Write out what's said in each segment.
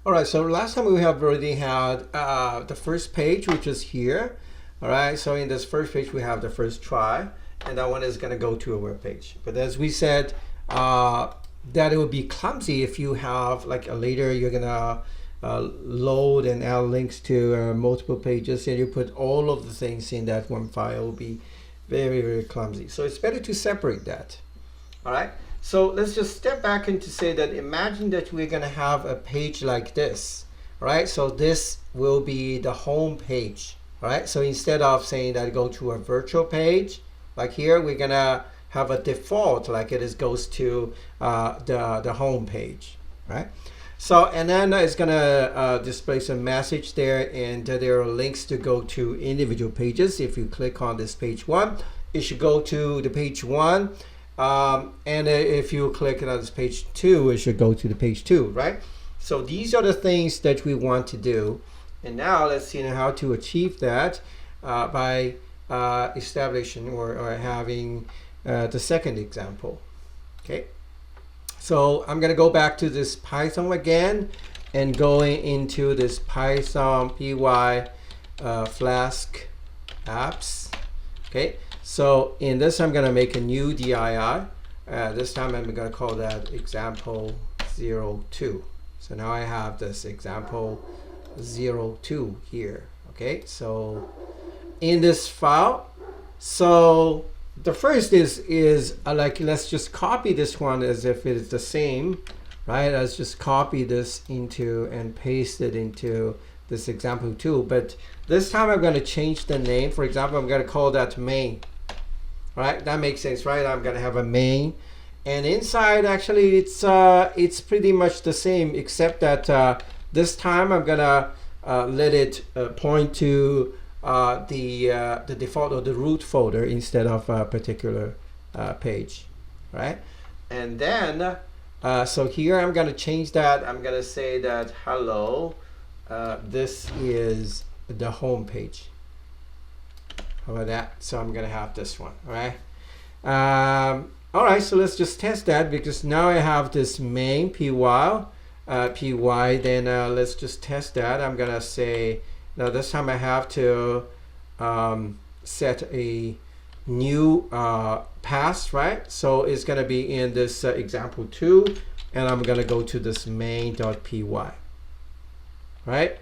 All right, so last time we have already had the first page, which is here. All right, so in this first page, we have the first try, and that one is going to go to a web page. But as we said, that it would be clumsy if you have like later you're going to load and add links to multiple pages, and you put all of the things in that one file. It will be very, very clumsy. So it's better to separate that. All right. So let's just step back and to say that imagine that we're going to have a page like this, right? So this will be the home page, right? So instead of saying that go to a virtual page, like here, we're going to have a default, like it is goes to the home page, right? So, and then it's going to display some message there, and there are links to go to individual pages. If you click on this page 1, it should go to the page 1. And if you click on this page 2, it should go to the page 2, right? So these are the things that we want to do. And now let's see how to achieve that by establishing or having the second example. Okay. So I'm going to go back to this Python again and going into this Python py flask apps. Okay. So in this, I'm going to make a new DII. This time I'm going to call that example 02. So now I have this example 02 here. Okay, so in this file, so the first is like, let's just copy this one as if it is the same, right? Let's just copy this into and paste it into this example 2. But this time I'm going to change the name. For example, I'm going to call that main. Right, that makes sense, right? I'm gonna have a main, and inside actually it's pretty much the same, except that this time I'm gonna let it point to the default or the root folder instead of a particular page, right? And then so here I'm gonna change that. I'm gonna say that hello, this is the home page. How about that? So I'm gonna have this one, all right? All right, so let's just test that, because now I have this main py, then let's just test that. I'm gonna say, now this time I have to set a new path, right? So it's gonna be in this example 2, and I'm gonna go to this main.py, right?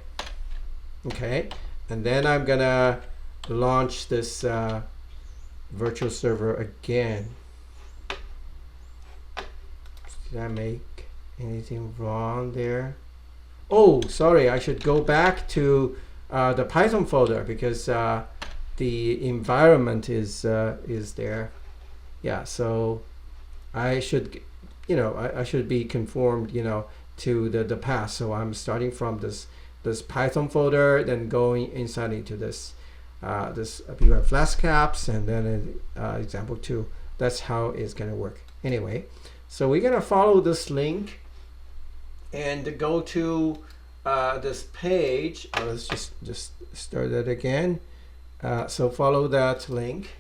Okay, and then I'm gonna launch this virtual server again. Did I make anything wrong there? Oh, sorry, I should go back to the Python folder, because the environment is there. Yeah, so I should, I should be conformed, to the path. So I'm starting from this Python folder, then going inside into this py flask apps, and then example 2. That's how it's going to work. Anyway, so we're going to follow this link and go to this page. Let's just start that again. So follow that link,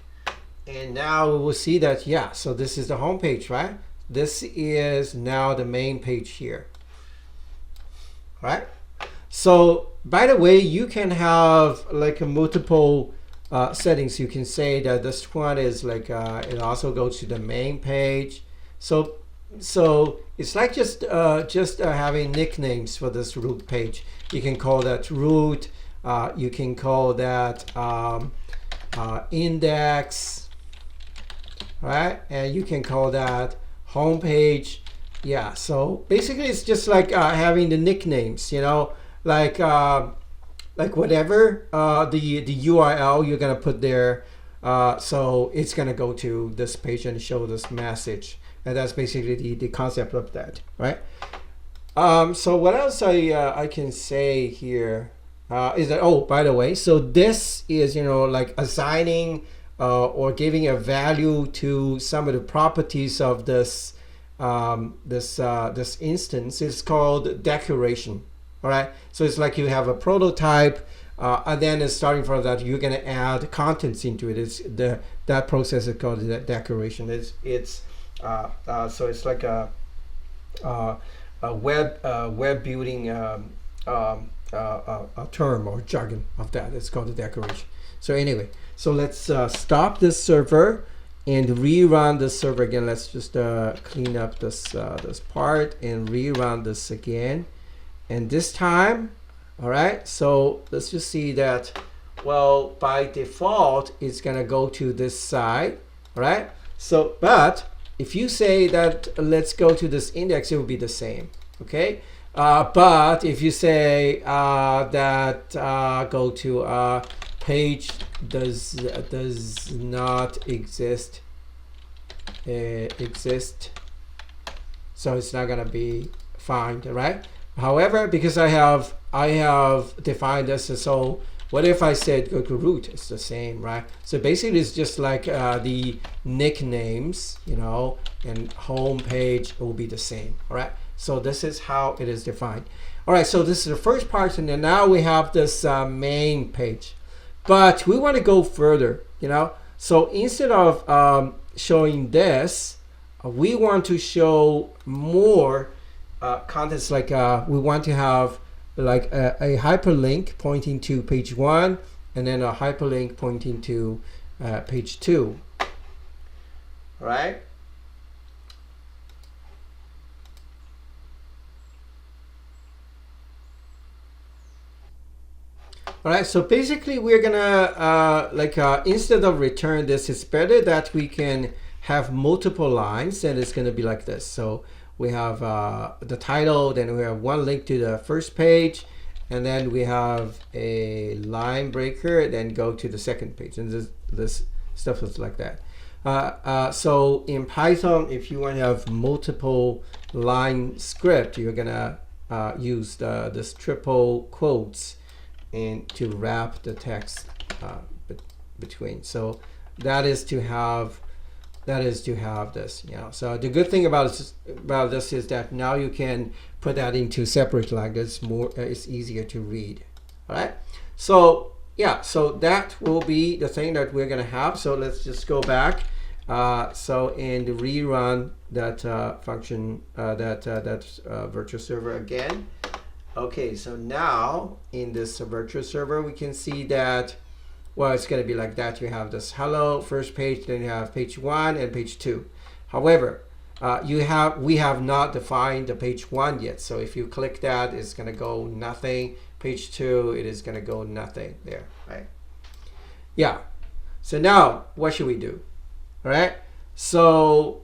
and now we will see that, yeah, so this is the home page, right? This is now the main page here, right? So by the way, you can have like a multiple settings. You can say that this one is like it also goes to the main page. So it's like just having nicknames for this root page. You can call that root. You can call that index, right? And you can call that home page. Yeah. So basically, it's just like having the nicknames, like whatever the URL you're gonna put there, so it's gonna go to this page and show this message, and that's basically the concept of that, right? So what else I can say here is that, oh, by the way, so this is like assigning or giving a value to some of the properties of this this instance. Is called decoration. All right, so it's like you have a prototype, and then starting from that, you're going to add contents into it. It's that process is called decoration. So it's like a web building a term or jargon of that. It's called the decoration. So anyway, so let's stop this server and rerun the server again. Let's just clean up this this part and rerun this again. And this time, all right, so let's just see that, well, by default, it's gonna go to this side, all right? So, but if you say that let's go to this index, it will be the same, okay? But if you say that go to page does not exist, so it's not gonna be fine, right? However, because I have defined this, so what if I said go to root? It's the same, right? So basically, it's just like the nicknames, you know, and home page will be the same, all right? So this is how it is defined. All right, so this is the first part, and then now we have this main page. But we want to go further, you know. So instead of showing this, we want to show more contents. Like we want to have like a hyperlink pointing to page 1, and then a hyperlink pointing to page 2. All right. All right, so basically we're gonna instead of return this, it's better that we can have multiple lines, and it's gonna be like this. So we have the title, then we have one link to the first page, and then we have a line breaker, then go to the second page, and this stuff is like that. So in Python, if you want to have multiple line script, you're gonna use this triple quotes and to wrap the text between. So that is to have this, you know. So the good thing about this is that now you can put that into separate line. It's more it's easier to read. All right. So yeah, so that will be the thing that we're gonna have. So let's just go back. So and rerun that function that virtual server again. Okay, so now in this virtual server, we can see that, well, it's going to be like that. You have this hello first page, then you have page 1 and page 2. However, we have not defined the page 1 yet. So if you click that, it's going to go nothing. Page 2, it is going to go nothing there, right? Yeah. So now, what should we do? All right. So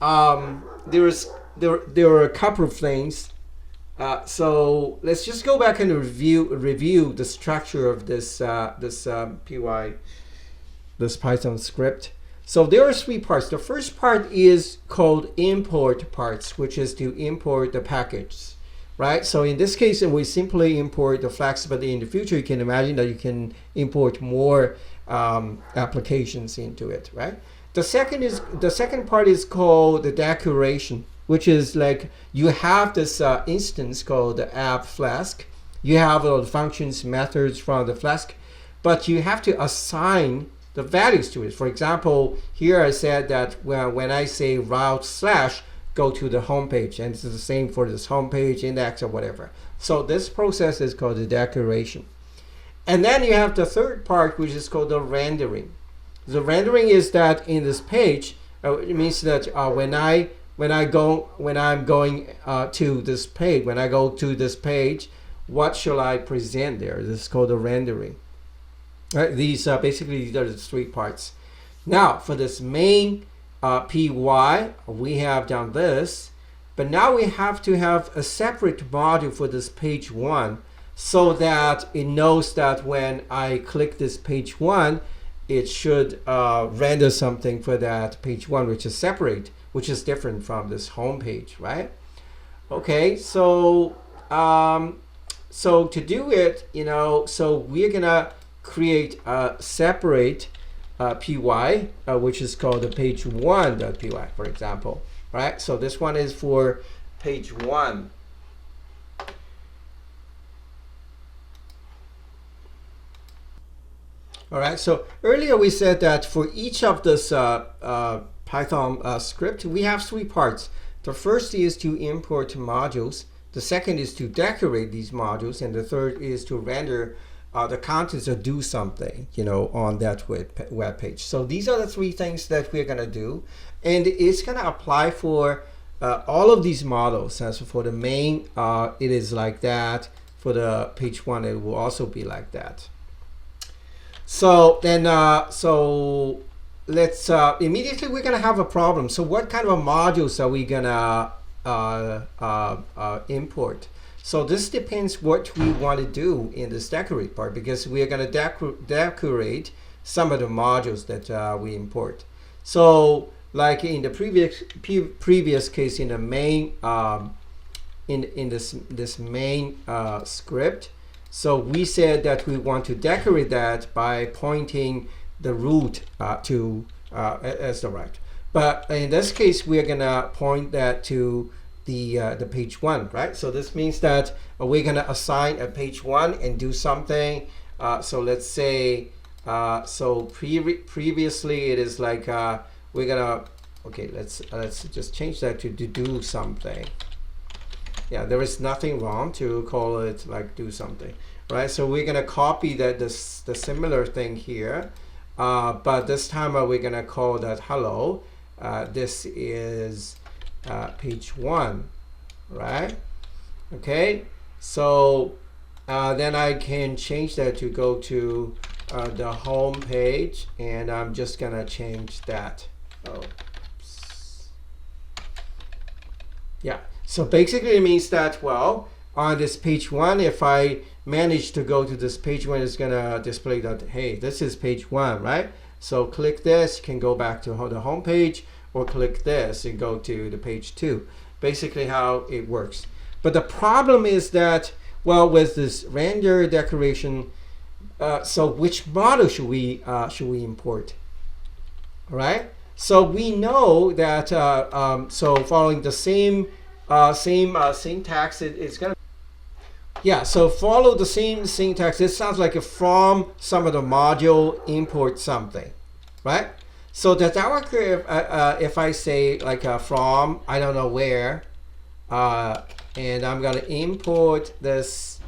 there are a couple of things. So let's just go back and review the structure of this this Python script. So there are 3 parts. The first part is called import parts, which is to import the package, right? So in this case, we simply import the flask, but in the future, you can imagine that you can import more applications into it, right? The second part is called the decoration, which is like you have this instance called the app flask. You have all the functions, methods from the flask, but you have to assign the values to it. For example, here I said that when I say route / go to the home page, and it's the same for this home page, index, or whatever. So this process is called the decoration. And then you have the third part, which is called the rendering. The rendering is that in this page, it means that when I'm going to this page, when I go to this page, what shall I present there? This is called the rendering. Right? These basically are the 3 parts. Now for this main py, we have done this, but now we have to have a separate module for this page 1, so that it knows that when I click this page 1, it should render something for that page 1, which is separate, which is different from this home page, right? Okay, so so to do it, you know, so we're gonna create a separate py, which is called the page1.py, for example, right? So this one is for page 1. All right, so earlier we said that for each of this Python script, we have 3 parts. The first is to import modules. The second is to decorate these modules, and the third is to render the contents or do something, on that web page. So these are the three things that we're going to do, and it's going to apply for all of these models. So for the main, it is like that. For the page one, it will also be like that. So then, so let's immediately we're going to have a problem. So what kind of modules are we going to import? So this depends what we want to do in this decorate part, because we are going to decorate some of the modules that we import. So like in the previous case, in the main in this main script, so we said that we want to decorate that by pointing the root to as the right. But in this case, we are gonna point that to the page one, right? So this means that we're gonna assign a page one and do something. So let's say previously it is like we're gonna let's just change that to do something. Yeah, there is nothing wrong to call it like do something, right? So we're gonna copy the similar thing here, but this time we're gonna call that hello. This is page one, right? Okay, so then I can change that to go to the home page, and I'm just gonna change that. Yeah, so basically it means that, well, on this page one, if I manage to go to this page one, it's gonna display that, hey, this is page one, right? So click this, you can go back to the home page, or click this and go to the page two. Basically how it works. But the problem is that, well, with this render decoration, so which model should we import? All right. So we know that so following the same syntax, it's gonna. Yeah, so follow the same syntax. It sounds like a from some of the module import something, right? So does that work if I say like from I don't know where, and I'm gonna import this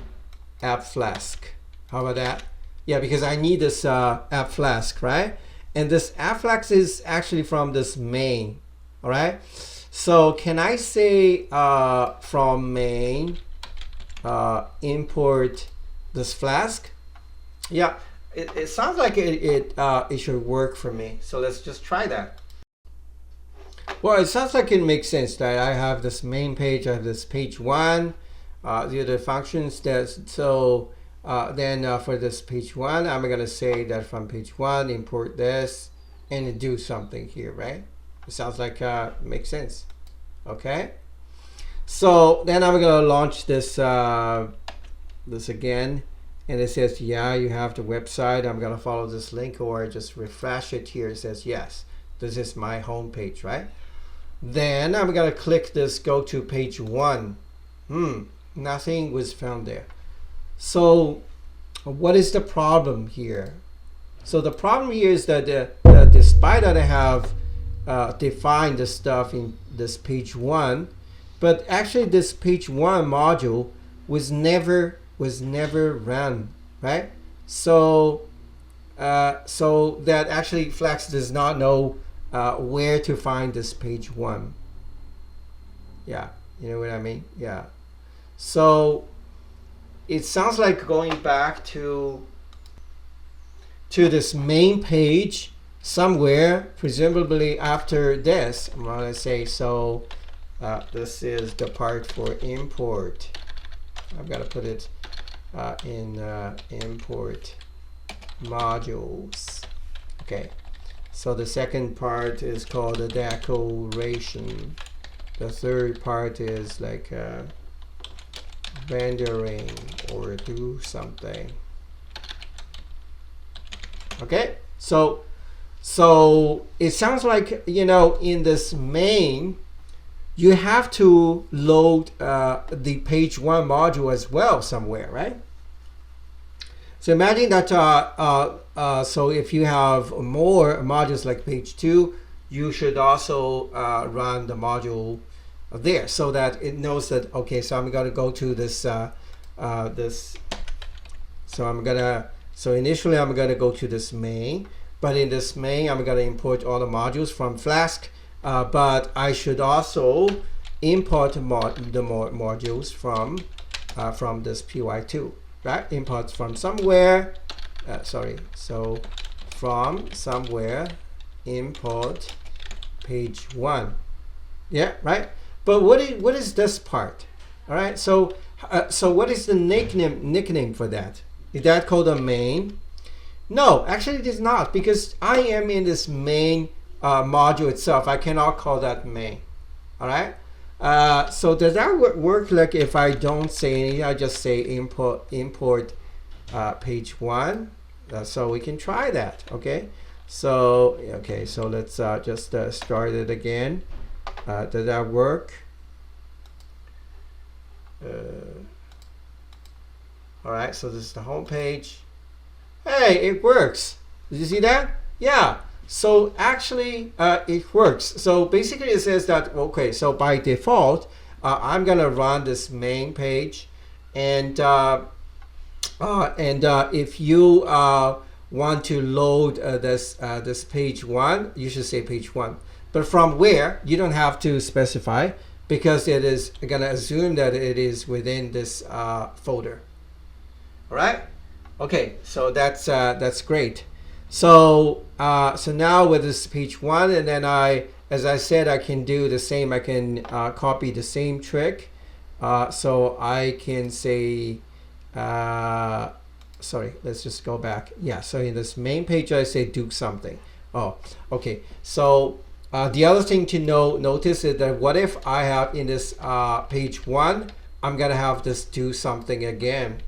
app flask. How about that? Yeah, because I need this app flask, right? And this app flask is actually from this main, all right? So can I say from main import this flask? Yeah, it sounds like it should work for me. So let's just try that. Well, it sounds like it makes sense that I have this main page, I have this page one, the other functions. Then for this page one, I'm gonna say that from page one, import this and do something here, right? It sounds like makes sense. Okay. So then I'm gonna launch this this again, and it says, yeah, you have the website. I'm gonna follow this link, or just refresh it here. It says, yes, this is my home page, right? Then I'm gonna click this, go to page one. Nothing was found there. So what is the problem here? So the problem here is that despite that I have defined the stuff in this page one, but actually this page one module was never run, right? So so that actually Flex does not know where to find this page one. Yeah, you know what I mean? Yeah. So it sounds like going back to this main page somewhere, presumably after this. I'm gonna say, so this is the part for import. I've got to put it in import modules. Okay, so the second part is called the decoration. The third part is like rendering or do something. Okay, so it sounds like, you know, in this main you have to load the page one module as well somewhere, right? So imagine that so if you have more modules like page two, you should also run the module there, so that it knows that, okay, so I'm going to go to this so initially I'm going to go to this main, but in this main I'm going to import all the modules from Flask, but I should also import the modules from this py2, right? Import from somewhere, so from somewhere import page 1. Yeah, right? But what is this part? All right, so what is the nickname for that? Is that called a main? No, actually it is not, because I am in this main module itself. I cannot call that main. All right, so does that work like if I don't say anything, I just say import page 1? So we can try that. Okay, so let's just start it again. Does that work? All right, so this is the home page. Hey, it works. Did you see that? Yeah. So actually, it works. So basically, it says that, okay, so by default, I'm gonna run this main page, and if you want to load this page 1, you should say page 1. But from where, you don't have to specify, because it is gonna assume that it is within this folder. All right. Okay. So that's great. So now with this page 1, and then as I said, I can do the same. I can copy the same trick. So I can say, sorry, let's just go back. Yeah. So in this main page, I say do something. Oh, okay. So the other thing to notice is that what if I have in this page 1, I'm gonna have this do something again.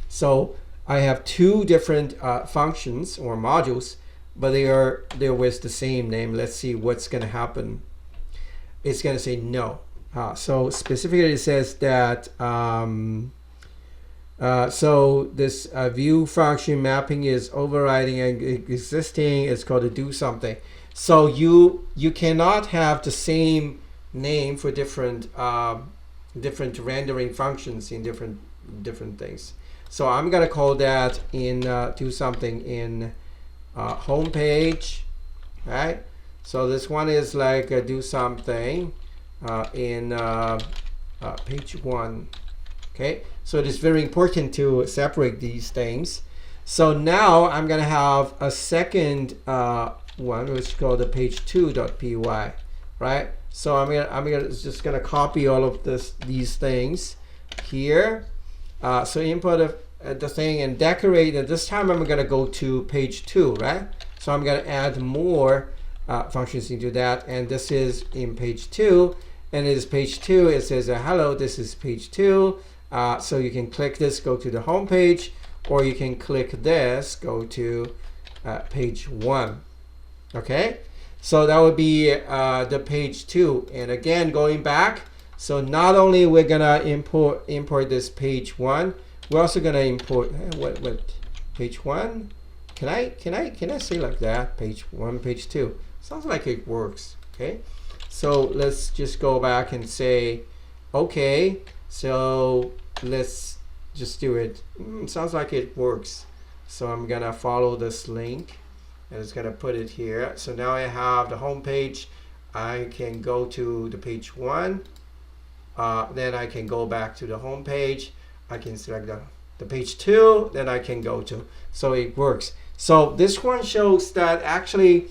So I have 2 different functions or modules, but they're with the same name. Let's see what's gonna happen. It's gonna say no. So specifically it says that so this view function mapping is overriding and existing. It's called a do something. So you cannot have the same name for different rendering functions in different things. So I'm gonna call that in do something in home page, right? So this one is like do something in page 1. Okay, so it is very important to separate these things. So now I'm gonna have a second one, which is called the page2.py, right? So I'm just gonna copy all of these things here. So import the thing and decorate, and this time I'm gonna go to page 2, right? So I'm gonna add more functions into that, and this is in page 2, and it is page 2. It says hello, this is page 2. So you can click this, go to the home page, or you can click this, go to page 1. Okay, so that would be the page 2. And again, going back, so not only we're gonna import this page 1, we're also gonna import what page 1. Can I say like that? Page 1, page 2. Sounds like it works. Okay, so let's just go back and say, okay, so let's just do it. Sounds like it works. So I'm gonna follow this link, and it's gonna put it here. So now I have the home page. I can go to the page 1. Then I can go back to the home page. I can select the page 2. Then I can go to. So it works. So this one shows that actually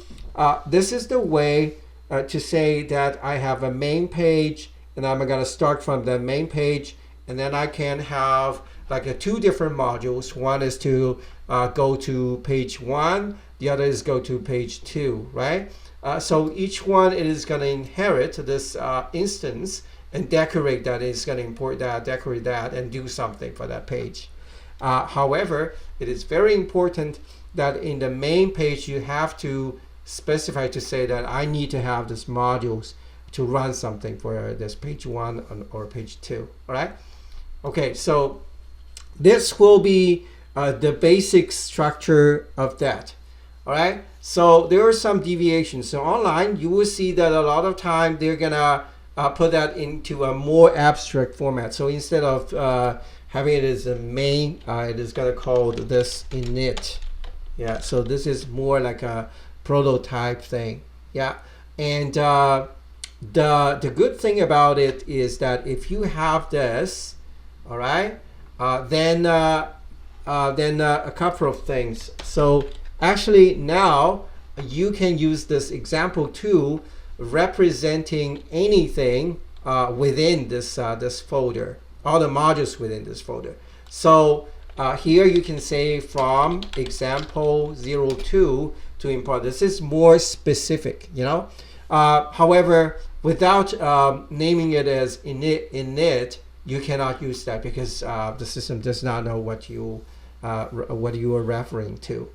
this is the way to say that I have a main page, and I'm gonna start from the main page, and then I can have like 2 different modules. One is to go to page 1. The other is go to page 2, right? So each one, it is going to inherit this instance and decorate that. It's going to import that, decorate that, and do something for that page. However, it is very important that in the main page, you have to specify to say that I need to have this modules to run something for this page 1 or page 2. All right. Okay, so this will be the basic structure of that. All right. So there are some deviations. So online, you will see that a lot of time they're gonna put that into a more abstract format. So instead of having it as a main, it is going to call this init. Yeah, so this is more like a prototype thing. Yeah, and the good thing about it is that if you have this, all right, then a couple of things. So actually now you can use this example 2 representing anything within this this folder, all the modules within this folder. So here you can say from example 02 to import. This is more specific, you know. However, without naming it as init, you cannot use that because the system does not know what you are referring to.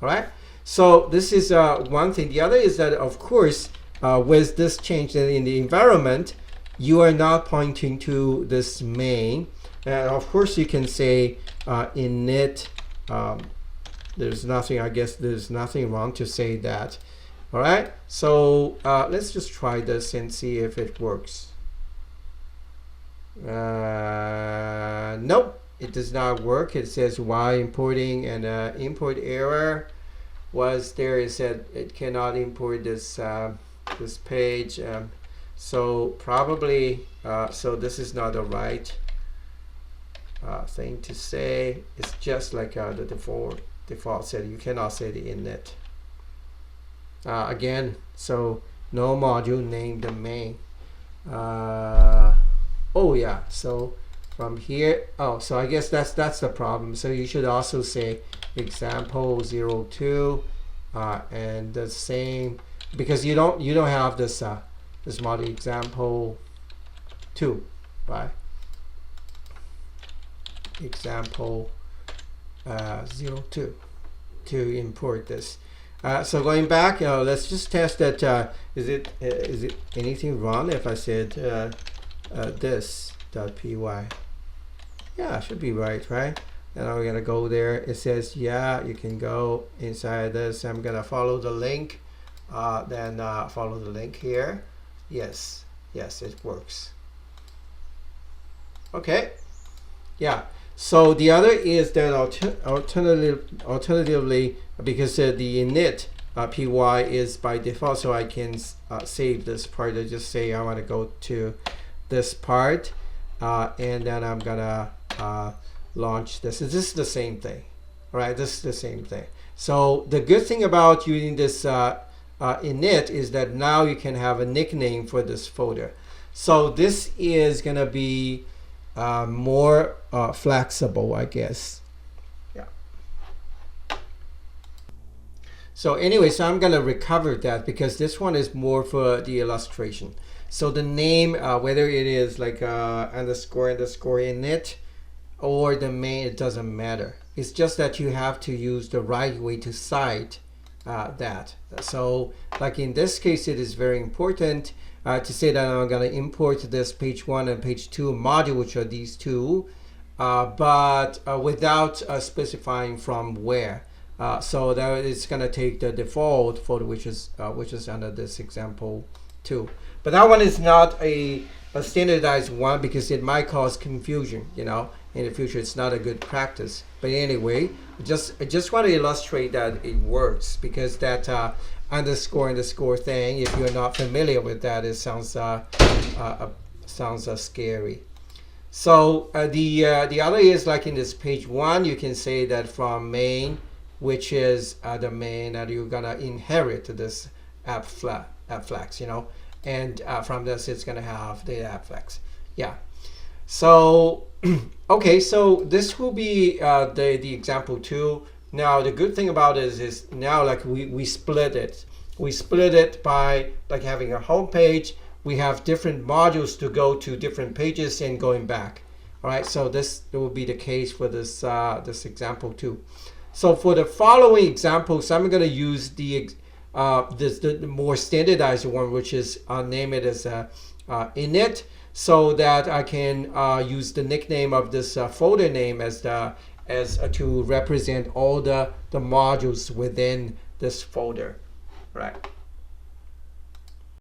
All right. So this is one thing. The other is that, of course, with this change in the environment, you are not pointing to this main. And of course, you can say init. There's nothing. I guess there's nothing wrong to say that. All right. So let's just try this and see if it works. Nope, it does not work. It says why importing, and import error was there. It said it cannot import this this page. So probably so this is not the right thing to say. It's just like the default said. You cannot say the init. Again, so no module named the main. Oh yeah, so from here, oh, so I guess that's the problem. So you should also say example 02 and the same, because you don't have this this module example 2, right? Example 02 to import this. So going back, let's just test that. Is it anything wrong if I said this.py? Yeah, it should be right? And we're gonna go there. It says, yeah, you can go inside this. I'm gonna follow the link. Then follow the link here. Yes, it works. Okay. Yeah. So the other is that alternatively, because the init py is by default, so I can save this part. I just say I want to go to this part, and then I'm gonna launch this. This is the same thing, right? This is the same thing. So the good thing about using this init is that now you can have a nickname for this folder. So this is gonna be more flexible, I guess. Yeah. So anyway, so I'm gonna recover that because this one is more for the illustration. So the name, whether it is like underscore init or the main, it doesn't matter. It's just that you have to use the right way to cite that. So like in this case, it is very important to say that I'm going to import this page 1 and page 2 module, which are these two, but without specifying from where. So that it's going to take the default folder, which is under this example 2. But that one is not a standardized one because it might cause confusion, you know. In the future, it's not a good practice. But anyway, I just want to illustrate that it works, because that underscore thing, if you're not familiar with that, it sounds scary. So the other is like in this page 1, you can say that from main, which is the main that you're gonna inherit this app flags, you know, and from this it's gonna have the app flags. Yeah. So okay, so this will be the example 2. Now the good thing about it is now like we split it. We split it by like having a home page. We have different modules to go to different pages and going back. All right, so this will be the case for this this example 2. So for the following examples, I'm going to use the more standardized one, which is name it as init, so that I can use the nickname of this folder name as to represent all the modules within this folder. Right.